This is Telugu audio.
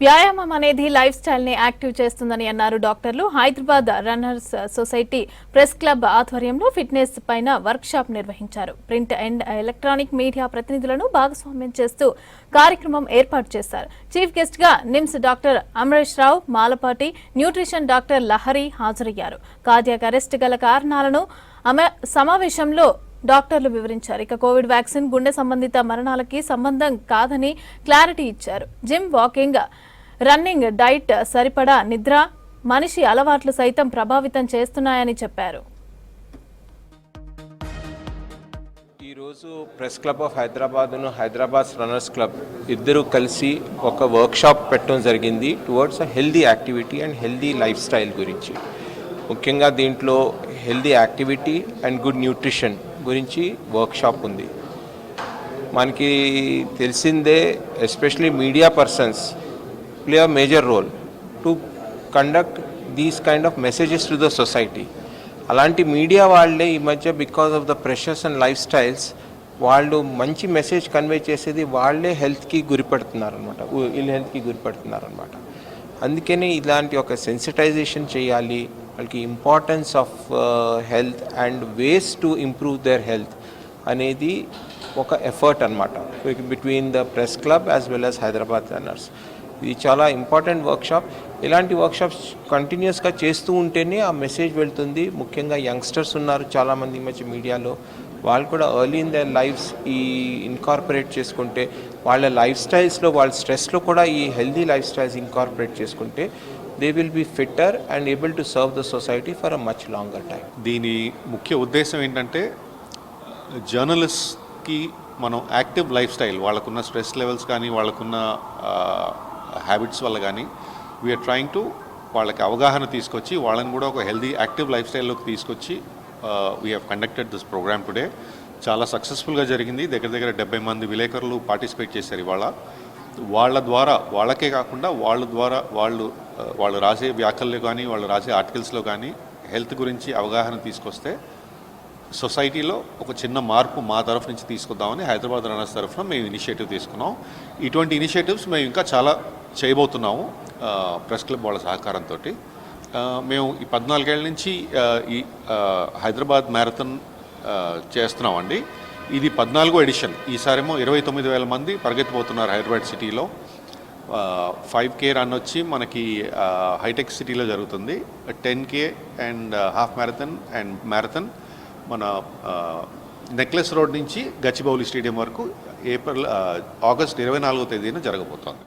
వ్యాయామం అనేది లైఫ్ స్టైల్ ని యాక్టివ్ చేస్తుందని అన్నారు డాక్టర్లు. Hyderabad runners society press club ఆధ్వర్యంలో ఫిట్నెస్ పైన వర్క్ షాప్ నిర్వహించారు. ప్రింట్ అండ్ ఎలక్ట్రానిక్ మీడియా ప్రతినిధులను భాగస్వామ్యం చేస్తూ కార్యక్రమం ఏర్పాటు చేశారు. చీఫ్ గెస్ట్ గా నిమ్స్ డాక్టర్ అమరేష్ రావు మాలపాటి, న్యూట్రిషన్ డాక్టర్ లహరి హాజరయ్యారు. కార్డియాక్ అరెస్ట్ గల కారణాలను సమావేశంలో డాక్టర్లు వివరించారు. ఇక కోవిడ్ వ్యాక్సిన్ గుండె సంబంధిత మరణాలకి సంబంధం కాదని క్లారిటీ ఇచ్చారు. జిమ్, వాకింగ్, రన్నింగ్, డైట్, సరిపడా నిద్ర మనిషి అలవాట్లు సైతం ప్రభావితం చేస్తున్నాయని చెప్పారు. ఈరోజు press club of Hyderabad runners club ఇద్దరు కలిసి ఒక వర్క్షాప్ పెట్టడం జరిగింది towards healthy activity and healthy lifestyle గురించి. ముఖ్యంగా దీంట్లో healthy activity and good nutrition గురించి వర్క్షాప్ ఉంది. మనకి తెలిసిందే, especially media persons play a major role to conduct these kind of messages to the society. అలాంటి మీడియా వాళ్ళే ఈ మధ్య because of the pressures and lifestyles వాళ్ళు మంచి మెసేజ్ కన్వే చేసేది వాళ్ళే హెల్త్కి గురిపెడుతున్నారనమాట, ఇల్ హెల్త్కి గురిపెడుతున్నారనమాట. అందుకనే ఇలాంటి ఒక సెన్సిటైజేషన్ చేయాలి, వాళ్ళకి importance of health and ways to improve their health అనేది ఒక ఎఫర్ట్ అనమాట between the press club as well as Hyderabad runners. ఇది చాలా ఇంపార్టెంట్ వర్క్షాప్. ఇలాంటి వర్క్షాప్స్ కంటిన్యూస్గా చేస్తూ ఉంటేనే ఆ మెసేజ్ వెళ్తుంది. ముఖ్యంగా యంగ్స్టర్స్ ఉన్నారు చాలామంది ఈ మధ్య మీడియాలో, వాళ్ళు కూడా ఎర్లీ ఇన్ దర్ లైఫ్స్ ఈ ఇన్కార్పొరేట్ చేసుకుంటే, వాళ్ళ లైఫ్ స్టైల్స్లో వాళ్ళ స్ట్రెస్లో కూడా ఈ హెల్దీ లైఫ్ స్టైల్స్ ఇన్కార్పొరేట్ చేసుకుంటే they will be fitter and able to serve the society for a much longer time. దీని ముఖ్య ఉద్దేశం ఏంటంటే జర్నలిస్ట్కి మనం యాక్టివ్ లైఫ్ స్టైల్, వాళ్ళకున్న స్ట్రెస్ లెవెల్స్ కానీ వాళ్ళకున్న హ్యాబిట్స్ వల్ల కానీ వీఆర్ ట్రయింగ్ టు వాళ్ళకి అవగాహన తీసుకొచ్చి వాళ్ళని కూడా ఒక హెల్దీ యాక్టివ్ లైఫ్ స్టైల్లోకి తీసుకొచ్చి we have conducted this program today. చాలా సక్సెస్ఫుల్గా జరిగింది. దగ్గర 70 మంది విలేకరులు పార్టిసిపేట్ చేశారు ఇవాళ. వాళ్ళ ద్వారా, వాళ్ళకే కాకుండా వాళ్ళ ద్వారా వాళ్ళు రాసే వ్యాఖ్యల్లో కానీ వాళ్ళు రాసే ఆర్టికల్స్లో కానీ హెల్త్ గురించి అవగాహన తీసుకొస్తే సొసైటీలో ఒక చిన్న మార్పు మా తరఫు నుంచి తీసుకొద్దామని హైదరాబాద్ రన్నర్స్ తరఫున మేము ఇనిషియేటివ్ తీసుకున్నాం. ఇటువంటి ఇనిషియేటివ్స్ మేము ఇంకా చాలా చేయబోతున్నాము ప్రెస్ క్లబ్ వాళ్ళ సహకారంతో. మేము ఈ 14 ఏళ్ళ నుంచి ఈ హైదరాబాద్ మ్యారథాన్ చేస్తున్నామండి. ఇది 14వ ఎడిషన్. ఈసారేమో 29,000 మంది పరిగెత్తిపోతున్నారు హైదరాబాద్ సిటీలో. 5K రన్ వచ్చి మనకి హైటెక్ సిటీలో జరుగుతుంది. 10K and half marathon and marathon మన నెక్లెస్ రోడ్ నుంచి గచ్చిబౌలి స్టేడియం వరకు ఆగస్ట్ 24వ తేదీన జరగబోతోంది.